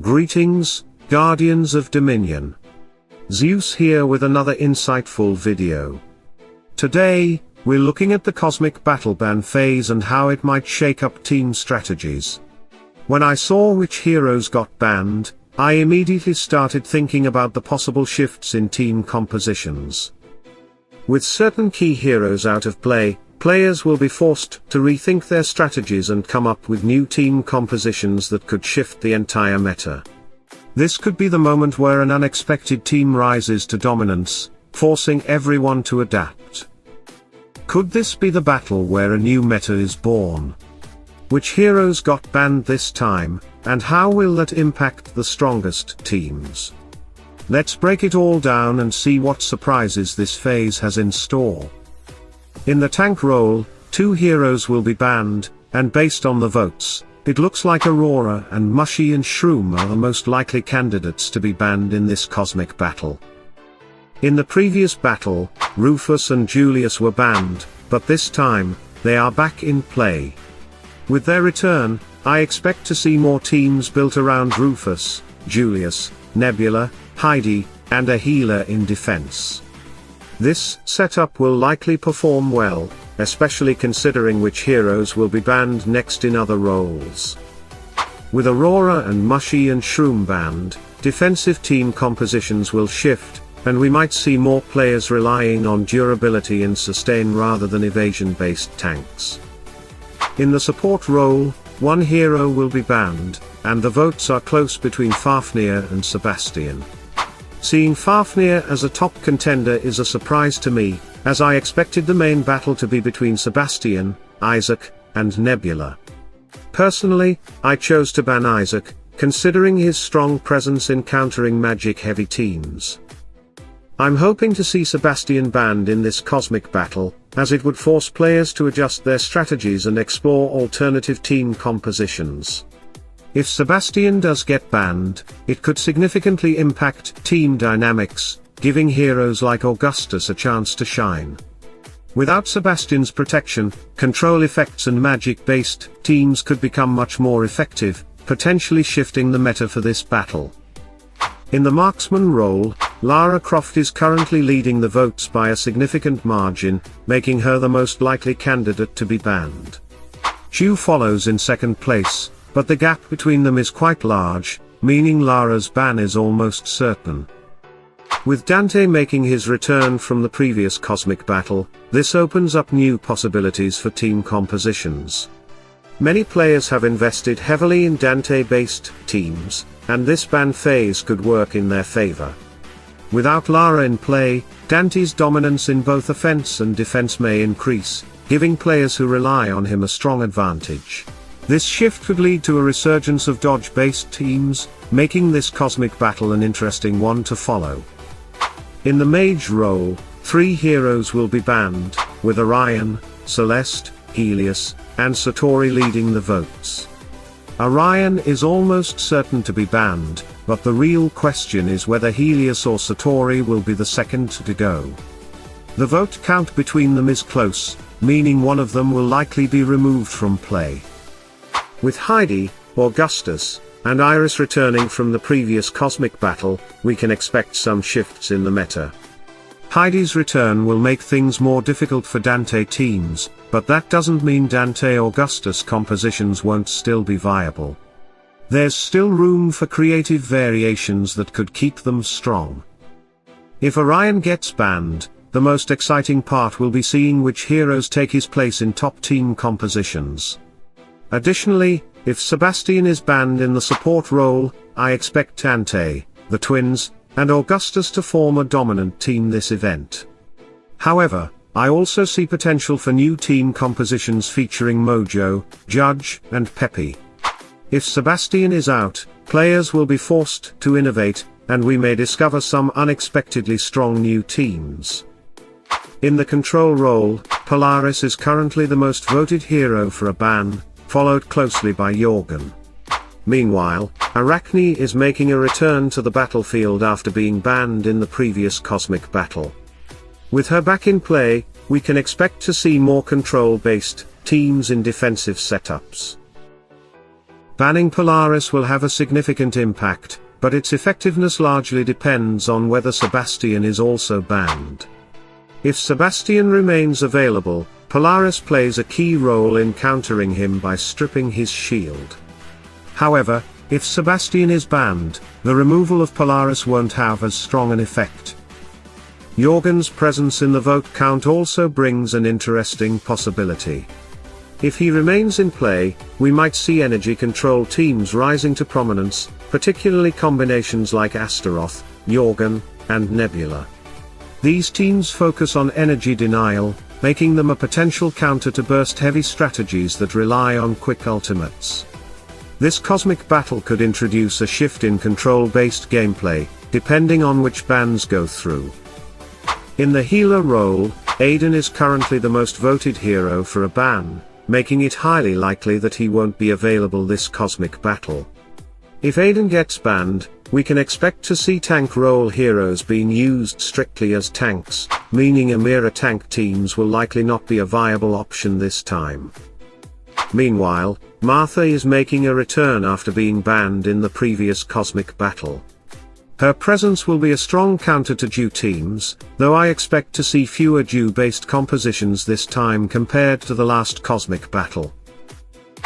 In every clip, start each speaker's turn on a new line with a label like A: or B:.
A: Greetings, Guardians of Dominion. Zeus here with another insightful video. Today, we're looking at the Cosmic Battle ban phase and how it might shake up team strategies. When I saw which heroes got banned, I immediately started thinking about the possible shifts in team compositions. With certain key heroes out of play, players will be forced to rethink their strategies and come up with new team compositions that could shift the entire meta. This could be the moment where an unexpected team rises to dominance, forcing everyone to adapt. Could this be the battle where a new meta is born? Which heroes got banned this time, and how will that impact the strongest teams? Let's break it all down and see what surprises this phase has in store. In the tank role, 2 heroes will be banned, and based on the votes, it looks like Aurora and Mushy and Shroom are the most likely candidates to be banned in this cosmic battle. In the previous battle, Rufus and Julius were banned, but this time, they are back in play. With their return, I expect to see more teams built around Rufus, Julius, Nebula, Heidi, and a healer in defense. This setup will likely perform well, especially considering which heroes will be banned next in other roles. With Aurora and Mushy and Shroom banned, defensive team compositions will shift, and we might see more players relying on durability and sustain rather than evasion-based tanks. In the support role, 1 hero will be banned, and the votes are close between Fafnir and Sebastian. Seeing Fafnir as a top contender is a surprise to me, as I expected the main battle to be between Sebastian, Isaac, and Nebula. Personally, I chose to ban Isaac, considering his strong presence in countering magic-heavy teams. I'm hoping to see Sebastian banned in this cosmic battle, as it would force players to adjust their strategies and explore alternative team compositions. If Sebastian does get banned, it could significantly impact team dynamics, giving heroes like Augustus a chance to shine. Without Sebastian's protection, control effects and magic-based teams could become much more effective, potentially shifting the meta for this battle. In the Marksman role, Lara Croft is currently leading the votes by a significant margin, making her the most likely candidate to be banned. Q follows in second place, but the gap between them is quite large, meaning Lara's ban is almost certain. With Dante making his return from the previous cosmic battle, this opens up new possibilities for team compositions. Many players have invested heavily in Dante-based teams, and this ban phase could work in their favor. Without Lara in play, Dante's dominance in both offense and defense may increase, giving players who rely on him a strong advantage. This shift could lead to a resurgence of dodge-based teams, making this cosmic battle an interesting one to follow. In the Mage role, 3 heroes will be banned, with Orion, Celeste, Helios, and Satori leading the votes. Orion is almost certain to be banned, but the real question is whether Helios or Satori will be the second to go. The vote count between them is close, meaning one of them will likely be removed from play. With Heidi, Augustus, and Iris returning from the previous cosmic battle, we can expect some shifts in the meta. Heidi's return will make things more difficult for Dante teams, but that doesn't mean Dante-Augustus compositions won't still be viable. There's still room for creative variations that could keep them strong. If Orion gets banned, the most exciting part will be seeing which heroes take his place in top team compositions. Additionally, if Sebastian is banned in the support role, I expect Dante, the twins, and Augustus to form a dominant team this event. However, I also see potential for new team compositions featuring Mojo, Judge, and Peppy. If Sebastian is out, players will be forced to innovate, and we may discover some unexpectedly strong new teams. In the control role, Polaris is currently the most voted hero for a ban, followed closely by Jorgen. Meanwhile, Arachne is making a return to the battlefield after being banned in the previous cosmic battle. With her back in play, we can expect to see more control-based teams in defensive setups. banning Polaris will have a significant impact, but its effectiveness largely depends on whether Sebastian is also banned. If Sebastian remains available, Polaris plays a key role in countering him by stripping his shield. However, if Sebastian is banned, the removal of Polaris won't have as strong an effect. Jorgen's presence in the vote count also brings an interesting possibility. If he remains in play, we might see energy control teams rising to prominence, particularly combinations like Astaroth, Jorgen, and Nebula. These teams focus on energy denial, making them a potential counter to burst-heavy strategies that rely on quick ultimates. This cosmic battle could introduce a shift in control-based gameplay, depending on which bans go through. In the healer role, Aiden is currently the most voted hero for a ban, making it highly likely that he won't be available this cosmic battle. If Aiden gets banned, we can expect to see tank role heroes being used strictly as tanks, meaning Amira tank teams will likely not be a viable option this time. Meanwhile, Martha is making a return after being banned in the previous cosmic battle. Her presence will be a strong counter to Dew teams, though I expect to see fewer Dew-based compositions this time compared to the last cosmic battle.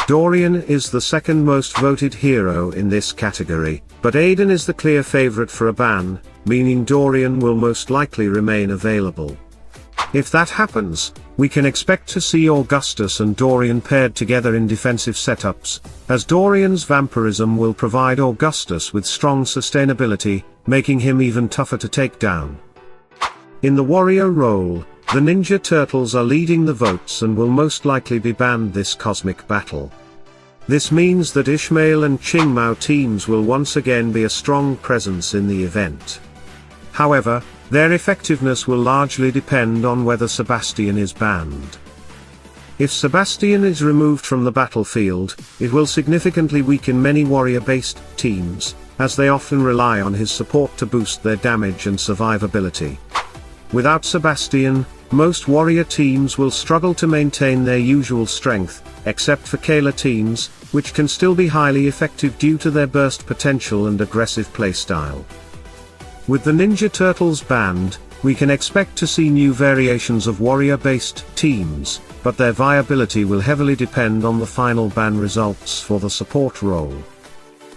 A: Dorian is the second most voted hero in this category, but Aiden is the clear favorite for a ban, meaning Dorian will most likely remain available. If that happens, we can expect to see Augustus and Dorian paired together in defensive setups, as Dorian's vampirism will provide Augustus with strong sustainability, making him even tougher to take down. In the warrior role, the Ninja Turtles are leading the votes and will most likely be banned this cosmic battle. This means that Ishmael and Qingmao teams will once again be a strong presence in the event. However, their effectiveness will largely depend on whether Sebastian is banned. If Sebastian is removed from the battlefield, it will significantly weaken many warrior-based teams, as they often rely on his support to boost their damage and survivability. Without Sebastian, most warrior teams will struggle to maintain their usual strength, except for Kayla teams, which can still be highly effective due to their burst potential and aggressive playstyle. With the Ninja Turtles banned, we can expect to see new variations of warrior-based teams, but their viability will heavily depend on the final ban results for the support role.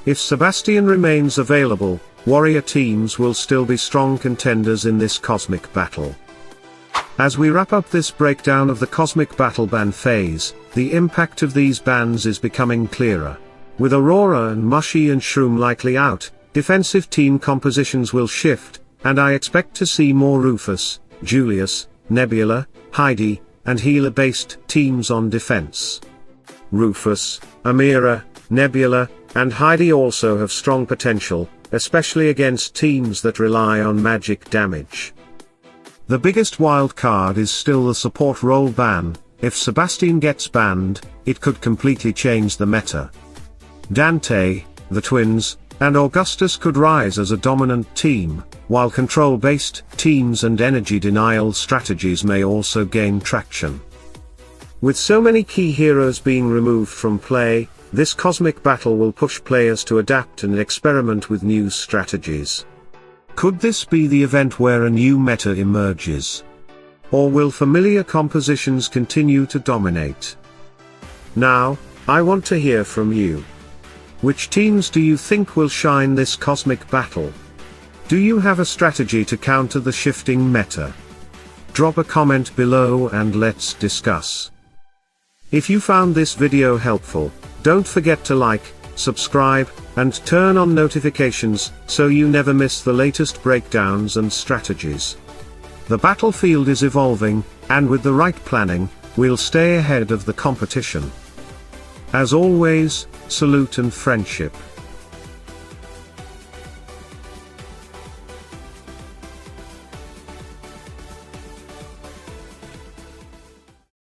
A: If Sebastian remains available, warrior teams will still be strong contenders in this cosmic battle. As we wrap up this breakdown of the cosmic battle ban phase, the impact of these bans is becoming clearer. With Aurora and Mushy and Shroom likely out, defensive team compositions will shift, and I expect to see more Rufus, Julius, Nebula, Heidi, and healer-based teams on defense. Rufus, Amira, Nebula, and Heidi also have strong potential, especially against teams that rely on magic damage. The biggest wild card is still the support role ban. If Sebastian gets banned, it could completely change the meta. Dante, the twins, and Augustus could rise as a dominant team, while control-based teams and energy denial strategies may also gain traction. With so many key heroes being removed from play, this cosmic battle will push players to adapt and experiment with new strategies. Could this be the event where a new meta emerges? Or will familiar compositions continue to dominate? Now, I want to hear from you. Which teams do you think will shine this cosmic battle? Do you have a strategy to counter the shifting meta? Drop a comment below and let's discuss. If you found this video helpful, don't forget to like, subscribe, and turn on notifications, so you never miss the latest breakdowns and strategies. The battlefield is evolving, and with the right planning, we'll stay ahead of the competition. As always, salute and friendship.